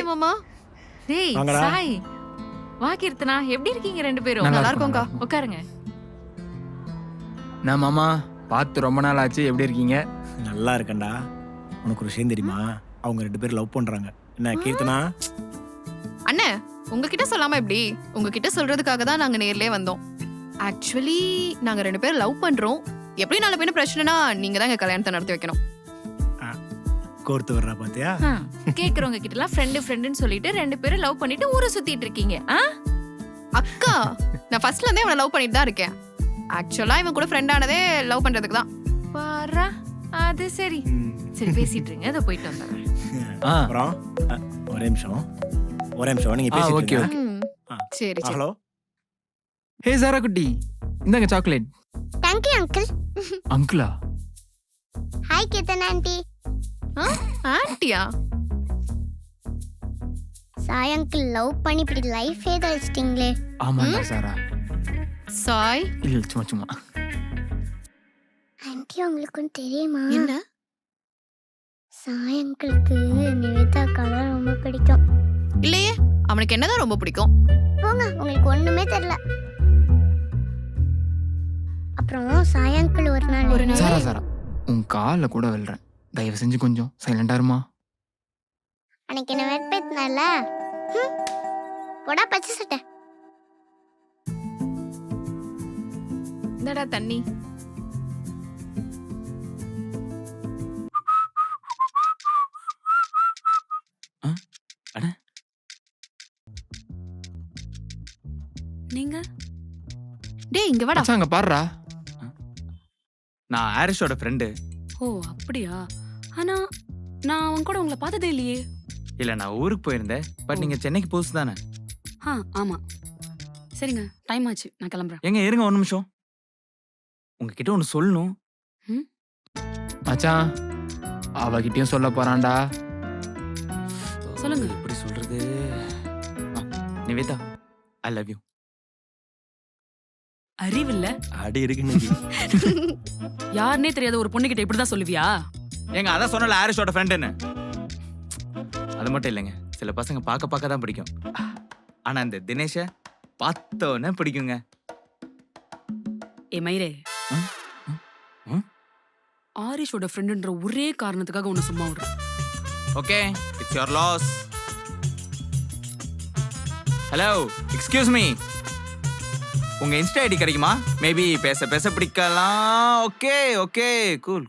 Hi மாமா. டேய் வாங்கடா. சாய், வா கீர்த்தனா, எப்படி இருக்கீங்க ரெண்டு பேரும்? நல்லா இருக்கோம்க்கா. உட்காருங்க. நான் மாமா பார்த்து ரொம்ப நாள் ஆச்சு, எப்படி இருக்கீங்க? நல்லா இருக்கேன்டா. உனக்கு ஒரு விஷயம் தெரியுமா? அவங்க 2 பேரும் லவ் பண்றாங்க. என்ன கீர்த்தனா? அண்ணே, உங்ககிட்ட சொல்லாம எப்படி? உங்ககிட்ட சொல்றதுக்காக தான் நாங்க நேர்லயே வந்தோம். ஆக்சுவலி நாங்க 2 பேரும் லவ் பண்றோம். எப்படி நாளை பின்ன பிரச்சனைனா நீங்க தான் எங்க கல்யாணத்தை நடத்தி வைக்கணும். கோர்த்து வர்றா பாத்தியா? கேக்குறவங்க கிட்ட எல்லாம் ஃப்ரெண்டுன்னு சொல்லிட்டு ரெண்டு பேரும் லவ் பண்ணிட்டு ஊரை சுத்திட்டு இருக்கீங்க. அக்கா, நான் ஃபர்ஸ்ட்ல இருந்தே அவனை லவ் பண்ணிட்டு தான் இருக்கேன். ஆக்சுவலா இவன் கூட ஃப்ரெண்ட் ஆனதே லவ் பண்றதுக்கு தான். பாரா, அது சரி. சரி பேசிட்டு இருங்க, அதை போயிட்டு வந்துடுறேன். அப்புறம் ஒரே நிமிஷம் நீங்க பேசிட்டு okay, இருங்க. சரி சரி. ஹலோ. ஹே சாரா குட்டி, இந்தாங்க சாக்லேட். Thank you uncle. அங்கிளா? Hi Keerthana aunty. ஆண்டியா? சாய் அங்கிள் லவ் பண்ணி இப்படி லைஃப் ஏதோ வச்சிட்டீங்களே. ஆமாண்டா சாரா. சாய், இல்ல சும்மா ஆண்டி உங்களுக்கு தெரியுமா? என்ன? சாய் அங்கிளுக்கு நிவேதா கலர் ரொம்ப பிடிக்கும். இல்லையே, அவனுக்கு என்னதான் ரொம்ப பிடிக்கும். போங்க, உங்களுக்கு ஒண்ணுமே தெரியல. அப்புறம் சாய் அங்கிள் ஒரு நாள் சாரா சாரா, உன் கால்ல கூட விழுறேன், தயவு செஞ்சு கொஞ்சம் சைலண்டா இருமா. அன்னைக்கு என்ன வெட்பேத்தினால போடா பச்சை சட்டை. என்னடா தண்ணி? நீங்க டேய் இங்க வாடா. அங்க பாருடா. நான் ஹாரிஸோட ஃப்ரெண்டு. ஓ அப்படியா? ஆனா நான் அவன் கூட உங்களை பார்த்ததே இல்லையே. இல்ல, நான் ஊருக்கு போயிருந்தேன். பட் நீங்க சென்னைக்கு புதுசு தானே? ஆமா. சரிங்க, டைம் ஆச்சு, நான் கிளம்புறேன். எங்க இருங்க ஒரு நிமிஷம், உங்ககிட்ட ஒன்று சொல்லணும். மச்சான், அவகிட்டயும் சொல்ல போறான்டா. சொல்லுங்க. எப்படி சொல்றது? Nivetha, I love you. அறிவில்ல, அடி இருக்குன்னு யாருன்னே தெரியாத ஒரு பொண்ணுகிட்ட இப்படிதான் சொல்லுவியா? ஏங்க அதான் சொன்னல ஹாரிஸோட ஃப்ரெண்டுன்னு. அது மட்டும் இல்லைங்க, சில பசங்க பார்க்க தான் பிடிக்கும். ஆனா இந்த தினேஷை பார்த்தோன்னே பிடிக்குங்க. ஏ மயிரே, ம்? ஆரிஷோட ஃப்ரெண்டுன்ற ஒரே காரணத்துக்காக உன்னை சும்மா விடுறேன். Okay, it's your loss. Hello, excuse me, உங்க இன்ஸ்டா ஐடி கிடைக்குமா? மேபி பேச பிடிக்கலாம். Okay, cool.